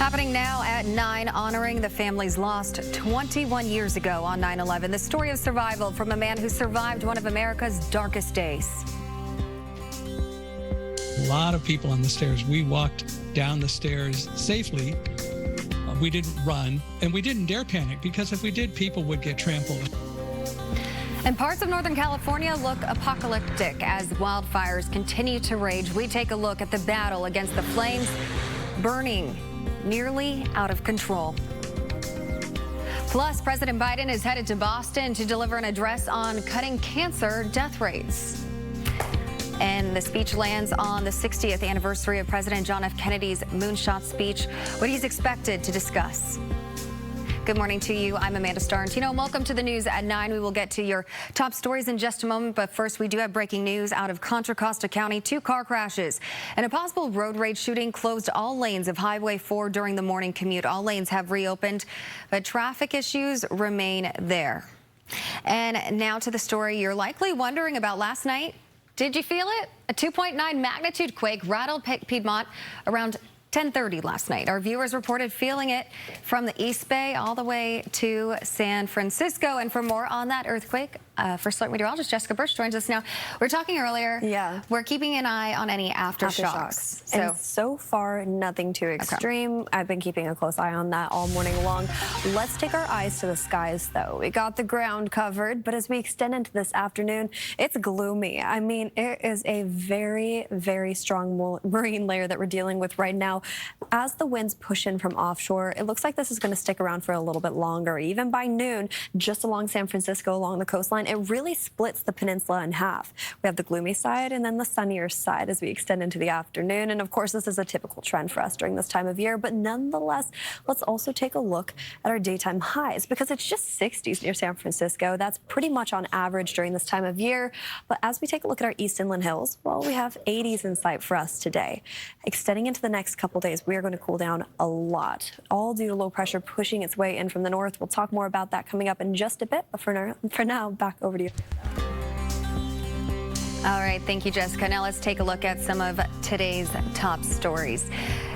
Happening now at 9, honoring the families lost 21 years ago on 9/11. The story of survival from a man who survived one of America's darkest days. A lot of people on the stairs. We walked down the stairs safely. We didn't run, and we didn't dare panic, because if we did, people would get trampled. And parts of Northern California look apocalyptic as wildfires continue to rage. We take a look at the battle against the flames burning nearly out of control. Plus, President Biden is headed to Boston to deliver an address on cutting cancer death rates. And the speech lands on the 60th anniversary of President John F. Kennedy's moonshot speech, what he's expected to discuss. Good morning to you. I'm Amanda Starrentino, and welcome to the news at 9. We will get to your top stories in just a moment, but first we do have breaking news out of Contra Costa County. 2 car crashes and a possible road rage shooting closed all lanes of Highway 4 during the morning commute. All lanes have reopened, but traffic issues remain there. And now to the story you're likely wondering about last night. Did you feel it? A 2.9 magnitude quake rattled Piedmont around 10:30 last night. Our viewers reported feeling it from the East Bay all the way to San Francisco. And for more on that earthquake, First Alert Meteorologist Jessica Birch joins us now. We were talking earlier. Yeah. We're keeping an eye on any aftershocks. And so far, nothing too extreme. Okay. I've been keeping a close eye on that all morning long. Let's take our eyes to the skies, though. We got the ground covered, but as we extend into this afternoon, it's gloomy. I mean, it is a very, very strong marine layer that we're dealing with right now. As the winds push in from offshore, it looks like this is going to stick around for a little bit longer. Even by noon, just along San Francisco, along the coastline, it really splits the peninsula in half. We have the gloomy side and then the sunnier side as we extend into the afternoon. And of course, this is a typical trend for us during this time of year. But nonetheless, let's also take a look at our daytime highs, because it's just 60s near San Francisco. That's pretty much on average during this time of year. But as we take a look at our East Inland Hills, well, we have 80s in sight for us today. Extending into the next couple days, we are going to cool down a lot, all due to low pressure pushing its way in from the north. We'll talk more about that coming up in just a bit. But for now, back over to you. All right, thank you, Jessica. Now let's take a look at some of today's top stories.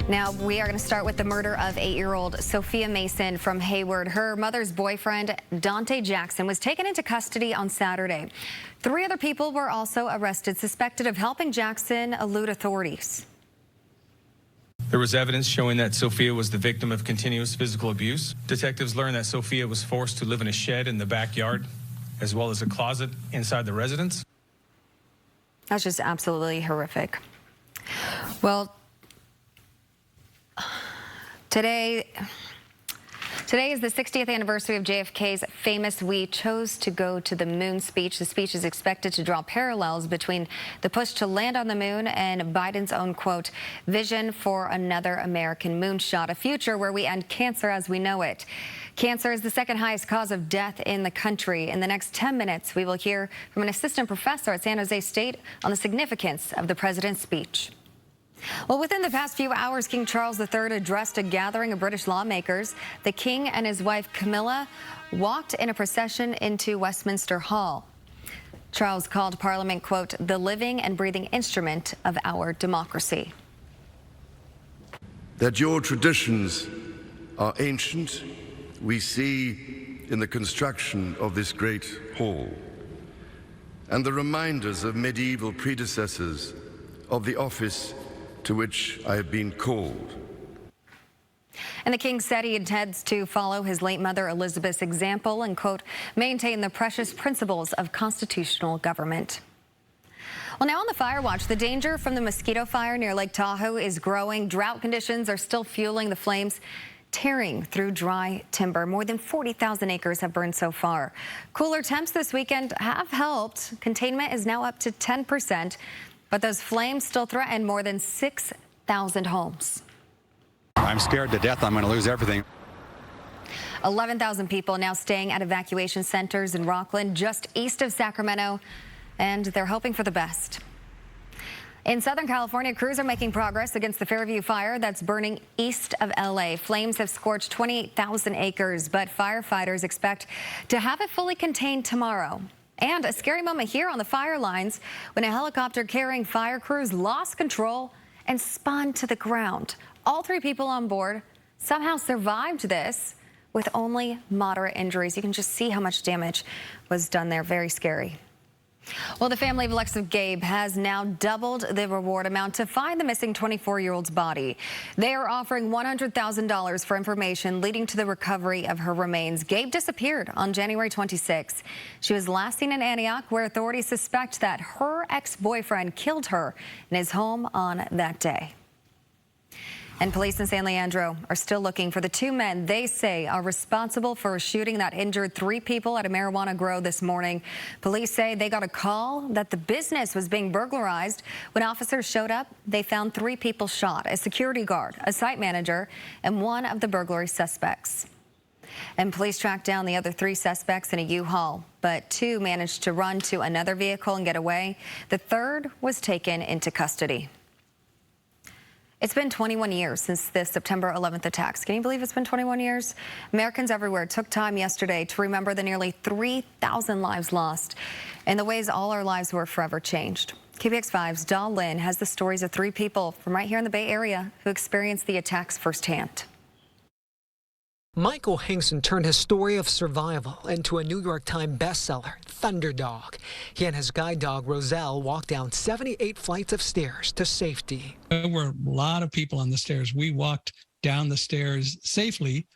Now, we are going to start with the murder of 8-year-old Sophia Mason from Hayward. Her mother's boyfriend, Dante Jackson, was taken into custody on Saturday. 3 other people were also arrested, suspected of helping Jackson elude authorities. There was evidence showing that Sophia was the victim of continuous physical abuse. Detectives learned that Sophia was forced to live in a shed in the backyard, as well as a closet inside the residence. That's just absolutely horrific. Well, today is the 60th anniversary of JFK's famous "We Chose to Go to the Moon" speech. The speech is expected to draw parallels between the push to land on the moon and Biden's own, quote, vision for another American moonshot, a future where we end cancer as we know it. Cancer is the 2nd highest cause of death in the country. In the next 10 minutes, we will hear from an assistant professor at San Jose State on the significance of the president's speech. Well, within the past few hours, King Charles III addressed a gathering of British lawmakers. The king and his wife Camilla walked in a procession into Westminster Hall. Charles called Parliament, quote, the living and breathing instrument of our democracy. That your traditions are ancient, we see in the construction of this great hall, and the reminders of medieval predecessors of the office to which I have been called. And the king said he intends to follow his late mother Elizabeth's example and, quote, maintain the precious principles of constitutional government. Well, now on the fire watch, the danger from the mosquito fire near Lake Tahoe is growing. Drought conditions are still fueling the flames, tearing through dry timber. More than 40,000 acres have burned so far. Cooler temps this weekend have helped. Containment is now up to 10%. But those flames still threaten more than 6,000 homes. I'm scared to death I'm going to lose everything. 11,000 people now staying at evacuation centers in Rockland, just east of Sacramento, and they're hoping for the best. In Southern California, crews are making progress against the Fairview fire that's burning east of LA. Flames have scorched 28,000 acres, but firefighters expect to have it fully contained tomorrow. And a scary moment here on the fire lines when a helicopter carrying fire crews lost control and spun to the ground. All 3 people on board somehow survived this with only moderate injuries. You can just see how much damage was done there. Very scary. Well, the family of Alexis Gabe has now doubled the reward amount to find the missing 24-year-old's body. They are offering $100,000 for information leading to the recovery of her remains. Gabe disappeared on January 26. She was last seen in Antioch, where authorities suspect that her ex-boyfriend killed her in his home on that day. And police in San Leandro are still looking for the two men they say are responsible for a shooting that injured 3 people at a marijuana grow this morning. Police say they got a call that the business was being burglarized. When officers showed up, they found 3 people shot: a security guard, a site manager, and one of the burglary suspects. And police tracked down the other 3 suspects in a U-Haul, but 2 managed to run to another vehicle and get away. The third was taken into custody. It's been 21 years since the September 11th attacks. Can you believe it's been 21 years? Americans everywhere took time yesterday to remember the nearly 3,000 lives lost and the ways all our lives were forever changed. KPIX 5's Dahl Lynn has the stories of 3 people from right here in the Bay Area who experienced the attacks firsthand. Michael Hinkson turned his story of survival into a New York Times bestseller, Thunderdog. He and his guide dog, Roselle, walked down 78 flights of stairs to safety. There were a lot of people on the stairs. We walked down the stairs safely.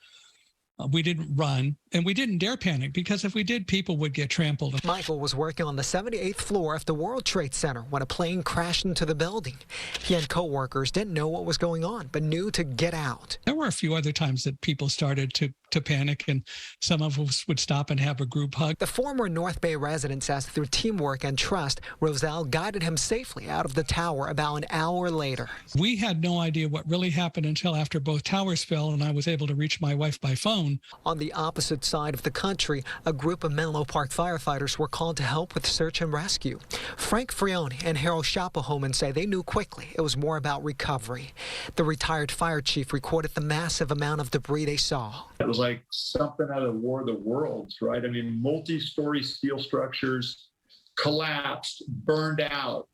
We didn't run, and we didn't dare panic, because if we did, people would get trampled. Michael was working on the 78th floor of the World Trade Center when a plane crashed into the building. He and co-workers didn't know what was going on, but knew to get out. There were a few other times that people started to panic, and some of us would stop and have a group hug. The former North Bay resident says through teamwork and trust, Roselle guided him safely out of the tower about an hour later. We had no idea what really happened until after both towers fell, and I was able to reach my wife by phone. On the opposite side of the country, a group of Menlo Park firefighters were called to help with search and rescue. Frank Frione and Harold Schapelhoman say they knew quickly it was more about recovery. The retired fire chief recorded the massive amount of debris they saw. It was like something out of War of the Worlds, right? I mean, multi-story steel structures collapsed, burned out.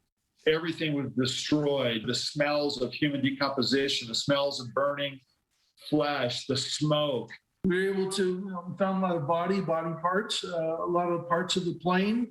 Everything was destroyed. The smells of human decomposition, the smells of burning flesh, the smoke. We were able to, we found a lot of body parts, a lot of parts of the plane,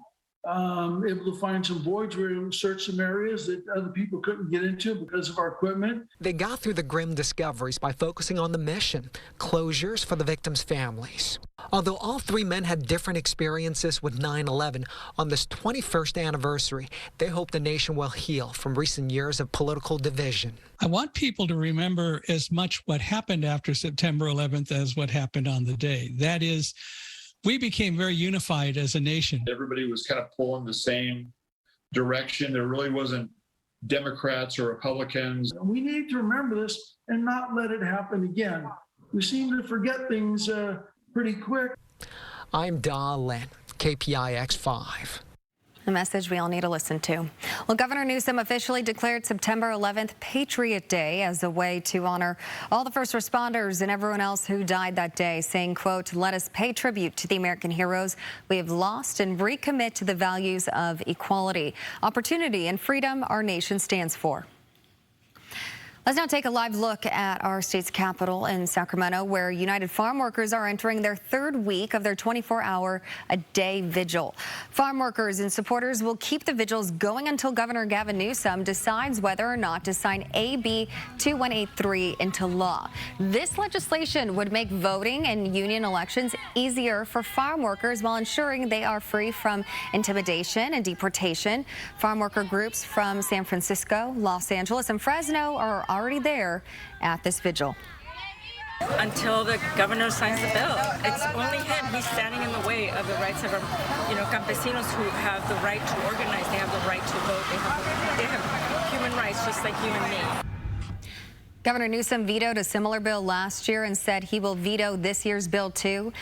able to find some voids. We were able to search some areas that other people couldn't get into because of our equipment. They got through the grim discoveries by focusing on the mission, closures for the victims' families. Although all 3 men had different experiences with 9/11, on this 21st anniversary, they hope the nation will heal from recent years of political division. I want people to remember as much what happened after September 11th as what happened on the day. That is, we became very unified as a nation. Everybody was kind of pulling the same direction. There really wasn't Democrats or Republicans. We need to remember this and not let it happen again. We seem to forget things pretty quick. I'm Dahl Lynn, KPIX 5. A message we all need to listen to. Well, Governor Newsom officially declared September 11th Patriot Day as a way to honor all the first responders and everyone else who died that day, saying, quote, "Let us pay tribute to the American heroes we have lost and recommit to the values of equality, opportunity, and freedom our nation stands for." Let's now take a live look at our state's capital in Sacramento, where United Farm Workers are entering their 3rd week of their 24-hour-a-day vigil. Farm workers and supporters will keep the vigils going until Governor Gavin Newsom decides whether or not to sign AB 2183 into law. This legislation would make voting in union elections easier for farm workers while ensuring they are free from intimidation and deportation. Farm worker groups from San Francisco, Los Angeles, and Fresno are already there at this vigil. Until the governor signs the bill. It's only him. He's standing in the way of the rights of our, campesinos who have the right to organize. They have the right to vote. They have human rights just like you and me. Governor Newsom vetoed a similar bill last year and said he will veto this year's bill too.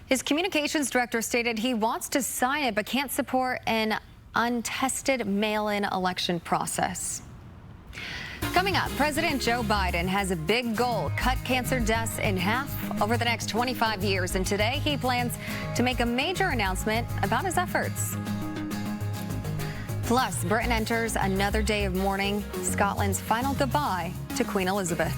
His communications director stated he wants to sign it but can't support an untested mail-in election process. Coming up, President Joe Biden has a big goal: cut cancer deaths in half over the next 25 years. And today he plans to make a major announcement about his efforts. Plus, Britain enters another day of mourning, Scotland's final goodbye to Queen Elizabeth.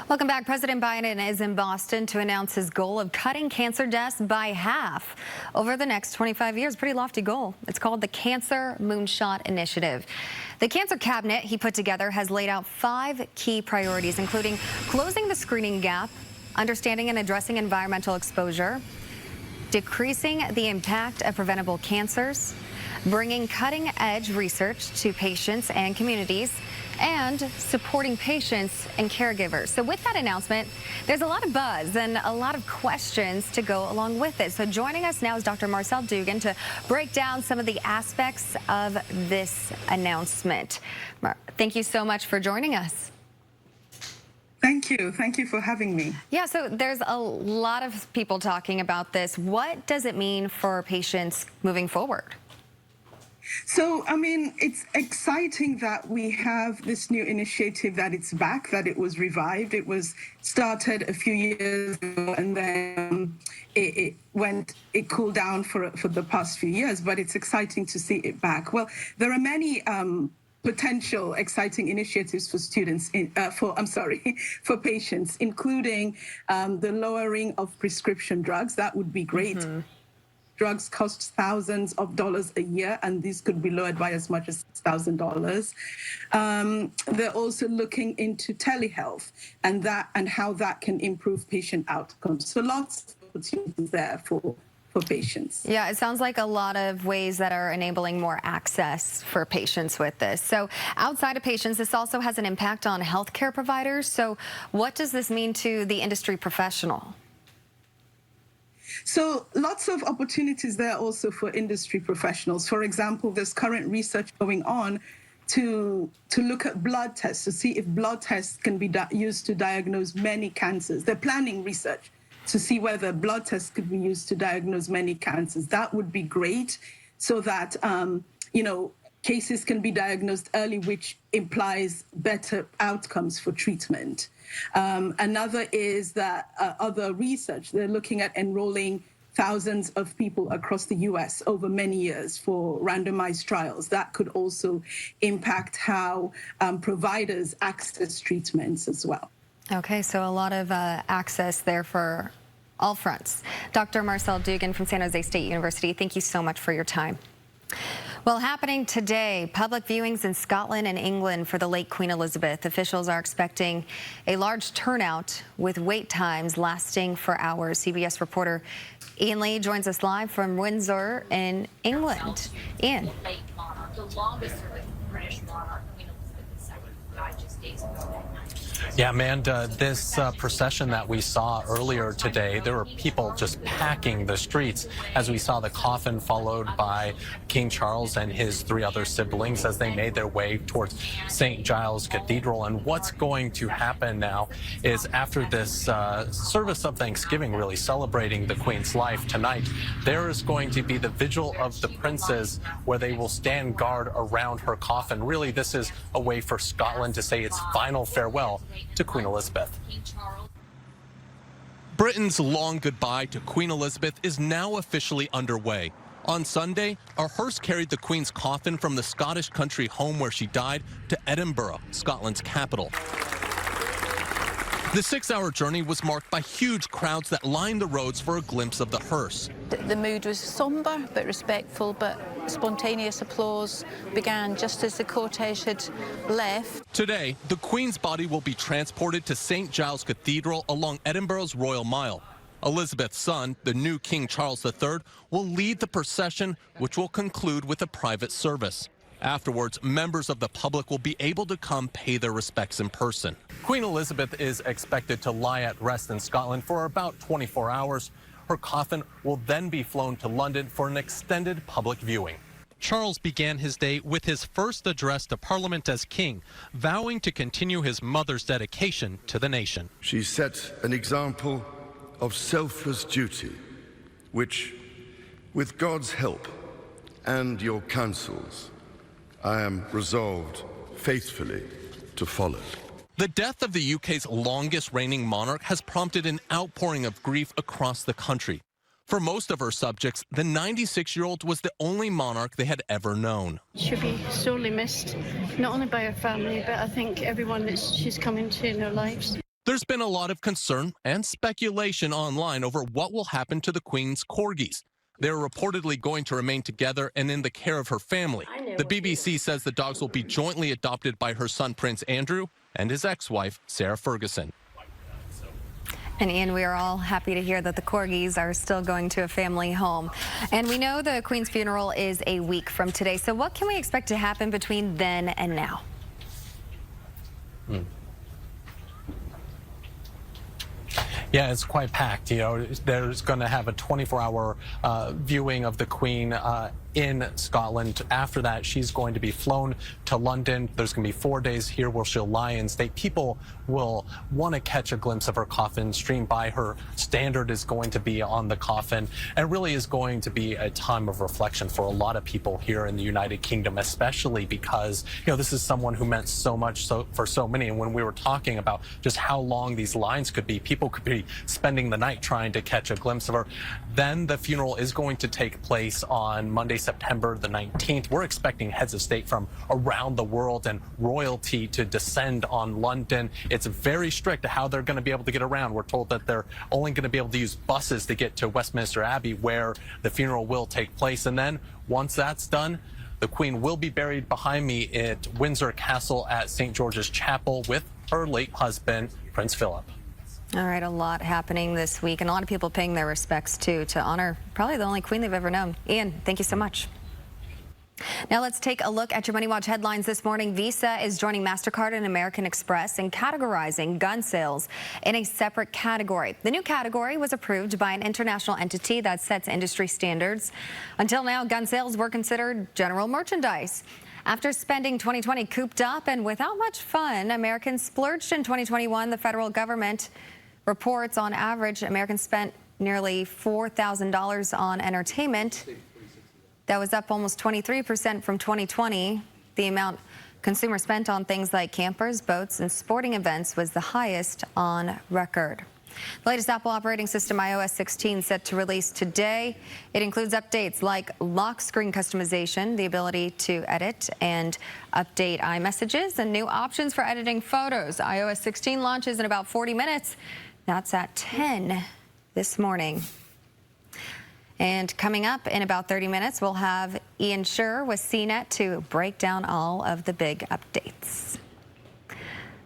Welcome back. President Biden is in Boston to announce his goal of cutting cancer deaths by half over the next 25 years. Pretty lofty goal. It's called the Cancer Moonshot Initiative. The cancer cabinet he put together has laid out 5 key priorities, including closing the screening gap, understanding and addressing environmental exposure, decreasing the impact of preventable cancers, bringing cutting-edge research to patients and communities, and supporting patients and caregivers. So with that announcement, there's a lot of buzz and a lot of questions to go along with it. So joining us now is Dr. Marcel Dugan to break down some of the aspects of this announcement. Thank you so much for joining us. Thank you. Thank you for having me. Yeah, so there's a lot of people talking about this. What does it mean for patients moving forward? So, I mean, it's exciting that we have this new initiative, that it's back, that it was revived. It was started a few years ago, and then it cooled down for the past few years, but it's exciting to see it back. Well, there are many potential exciting initiatives for students, for patients, including the lowering of prescription drugs. That would be great. Mm-hmm. Drugs cost thousands of dollars a year, and these could be lowered by as much as $6,000. They're also looking into telehealth and how that can improve patient outcomes. So lots of opportunities there for patients. Yeah, it sounds like a lot of ways that are enabling more access for patients with this. So outside of patients, this also has an impact on healthcare providers. So what does this mean to the industry professional? So lots of opportunities there also for industry professionals. For example, there's current research going on to look at blood tests, to see if blood tests can be used to diagnose many cancers. They're planning research to see whether blood tests could be used to diagnose many cancers. That would be great, so that, cases can be diagnosed early, which implies better outcomes for treatment. Another is that other research, they're looking at enrolling thousands of people across the U.S. over many years for randomized trials. That could also impact how providers access treatments as well. Okay, so a lot of access there for all fronts. Dr. Marcel Dugan from San Jose State University, thank you so much for your time. Well, happening today, public viewings in Scotland and England for the late Queen Elizabeth. Officials are expecting a large turnout with wait times lasting for hours. CBS reporter Ian Lee joins us live from Windsor in England. Ian. The longest serving British monarch, Queen Elizabeth II, died just days ago. Yeah, Amanda, this procession that we saw earlier today, there were people just packing the streets as we saw the coffin followed by King Charles and his 3 other siblings as they made their way towards St. Giles Cathedral. And what's going to happen now is after this service of Thanksgiving, really celebrating the Queen's life tonight, there is going to be the Vigil of the Princes, where they will stand guard around her coffin. Really, this is a way for Scotland to say its final farewell to Queen Elizabeth. Britain's long goodbye to Queen Elizabeth is now officially underway. On Sunday, a hearse carried the Queen's coffin from the Scottish country home where she died to Edinburgh, Scotland's capital. The 6-hour journey was marked by huge crowds that lined the roads for a glimpse of the hearse. The mood was somber but respectful, but spontaneous applause began just as the cortege had left. Today, the Queen's body will be transported to St. Giles Cathedral along Edinburgh's Royal Mile. Elizabeth's son, the new King Charles III, will lead the procession, which will conclude with a private service. Afterwards, members of the public will be able to come pay their respects in person. Queen Elizabeth is expected to lie at rest in Scotland for about 24 hours. Her coffin will then be flown to London for an extended public viewing. Charles began his day with his first address to Parliament as king, vowing to continue his mother's dedication to the nation. She set an example of selfless duty, which, with God's help and your counsels, I am resolved faithfully to follow. The death of the UK's longest reigning monarch has prompted an outpouring of grief across the country. For most of her subjects, the 96-year-old was the only monarch they had ever known. She'll be sorely missed, not only by her family, but I think everyone that she's come into in their lives. There's been a lot of concern and speculation online over what will happen to the Queen's corgis. They're reportedly going to remain together and in the care of her family. The BBC says the dogs will be jointly adopted by her son Prince Andrew and his ex-wife Sarah Ferguson. And Ian, we are all happy to hear that the corgis are still going to a family home. And we know the Queen's funeral is a week from today. So what can we expect to happen between then and now? Yeah, it's quite packed. You know, there's going to have a 24-hour viewing of the Queen in Scotland. After that, she's going to be flown to London. There's going to be 4 days here where she'll lie in state. People will want to catch a glimpse of her coffin, streamed by her. Standard is going to be on the coffin. And it really is going to be a time of reflection for a lot of people here in the United Kingdom, especially because, you know, this is someone who meant so much for so many. And when we were talking about just how long these lines could be, people could be spending the night trying to catch a glimpse of her. Then the funeral is going to take place on Monday, September the 19th. We're expecting heads of state from around the world and royalty to descend on London. It's very strict how they're going to be able to get around. We're told that they're only going to be able to use buses to get to Westminster Abbey, where the funeral will take place. And then once that's done, the Queen will be buried behind me at Windsor Castle at St. George's Chapel with her late husband, Prince Philip. All right, a lot happening this week, and a lot of people paying their respects, too, to honor probably the only Queen they've ever known. Ian, thank you so much. Now let's take a look at your Money Watch headlines this morning. Visa is joining MasterCard and American Express in categorizing gun sales in a separate category. The new category was approved by an international entity that sets industry standards. Until now, gun sales were considered general merchandise. After spending 2020 cooped up and without much fun, Americans splurged in 2021. The federal government reports on average Americans spent nearly $4,000 on entertainment. That was up almost 23% from 2020. The amount consumers spent on things like campers, boats, and sporting events was the highest on record. The latest Apple operating system, iOS 16, set to release today. It includes updates like lock screen customization, the ability to edit and update iMessages, and new options for editing photos. iOS 16 launches in about 40 minutes. That's at 10 this morning. And coming up in about 30 minutes, we'll have Ian Scher with CNET to break down all of the big updates.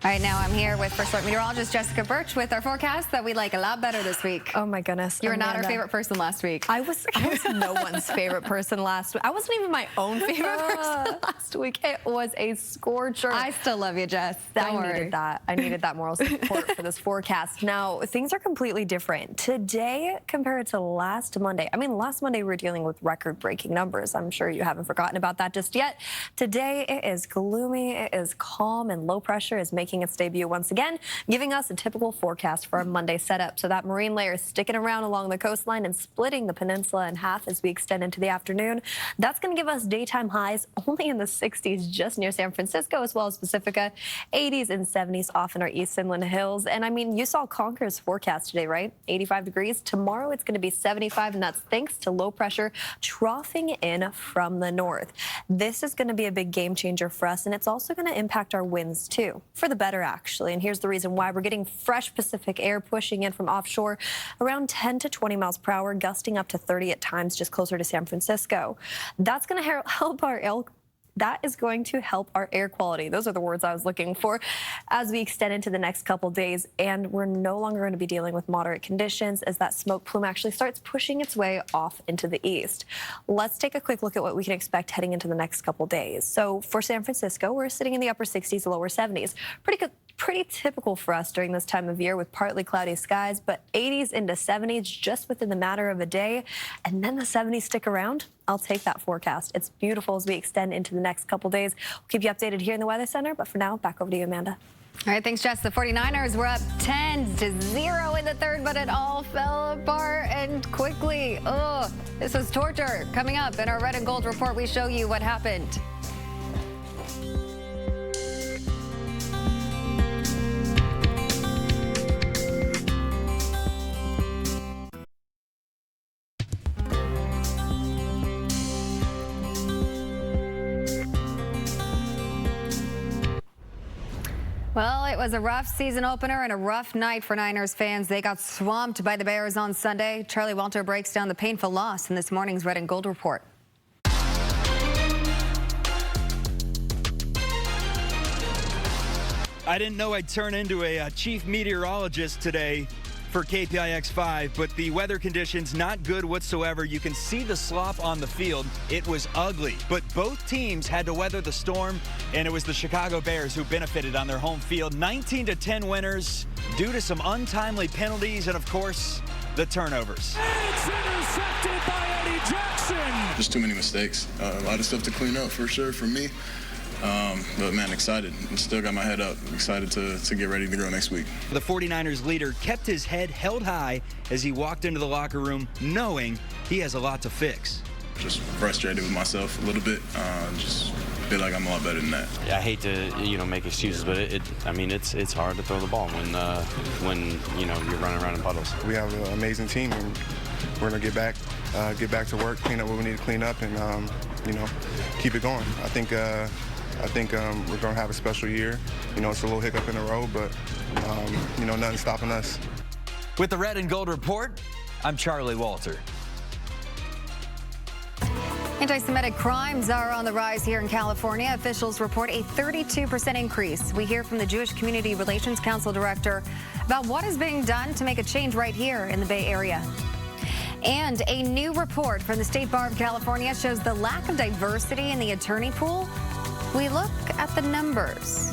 All right, now I'm here with First Alert meteorologist Jessica Birch with our forecast that we like a lot better this week. Oh my goodness. You were not our favorite person last week. I was no one's favorite person last week. I wasn't even my own favorite person last week. It was a scorcher. I still love you, Jess. Don't worry. needed that. I needed that moral support for this forecast. Now, things are completely different today compared to last Monday. I mean, last Monday we were dealing with record-breaking numbers. I'm sure you haven't forgotten about that just yet. Today it is gloomy, it is calm, and low pressure is making its debut once again, giving us a typical forecast for a Monday setup. So that marine layer is sticking around along the coastline and splitting the peninsula in half as we extend into the afternoon. That's going to give us daytime highs only in the 60s just near San Francisco as well as Pacifica, 80s and 70s off in our East Inland Hills. And I mean, you saw Conquer's forecast today, right? 85 degrees. Tomorrow it's going to be 75, and that's thanks to low pressure troughing in from the north. This is going to be a big game changer for us, and it's also going to impact our winds too, for the better actually. And here's the reason why. We're getting fresh Pacific air pushing in from offshore around 10 to 20 miles per hour, gusting up to 30 at times just closer to San Francisco. That's going to help our That is going to help our air quality. Those are the words I was looking for as we extend into the next couple days. And we're no longer going to be dealing with moderate conditions as that smoke plume actually starts pushing its way off into the east. Let's take a quick look at what we can expect heading into the next couple days. So for San Francisco, we're sitting in the upper 60s, lower 70s. Pretty typical for us during this time of year with partly cloudy skies, but 80s into 70s just within the matter of a day. And then the 70s stick around. I'll take that forecast. It's beautiful as we extend into the next couple days. We'll keep you updated here in the Weather Center, but for now, back over to you, Amanda. All right, thanks, Jess. The 49ers were up 10-0 in the third, but it all fell apart and quickly. Oh, this was torture. Coming up in our Red and Gold report, we show you what happened. Well, it was a rough season opener and a rough night for Niners fans. They got swamped by the Bears on Sunday. Charlie Walter breaks down the painful loss in this morning's Red and Gold Report. I didn't know I'd turn into a chief meteorologist today for KPIX 5, but the weather conditions not good whatsoever. You can see the slop on the field. It was ugly, but both teams had to weather the storm, and it was the Chicago Bears who benefited on their home field. 19-10 winners due to some untimely penalties and, of course, the turnovers. It's intercepted by Eddie Jackson. Just too many mistakes. A lot of stuff to clean up for sure for me. But man, excited. Still got my head up. Excited to get ready to go next week. The 49ers leader kept his head held high as he walked into the locker room, knowing he has a lot to fix. Just frustrated with myself a little bit. Just feel like I'm a lot better than that. I hate to make excuses, but it's hard to throw the ball when you're running around in puddles. We have an amazing team, and we're gonna get back to work, clean up what we need to clean up, and keep it going. I think we're going to have a special year. It's a little hiccup in the road, but, nothing's stopping us. With the Red and Gold Report, I'm Charlie Walter. Anti-Semitic crimes are on the rise here in California. Officials report a 32% increase. We hear from the Jewish Community Relations Council director about what is being done to make a change right here in the Bay Area. And a new report from the State Bar of California shows the lack of diversity in the attorney pool. We look at the numbers.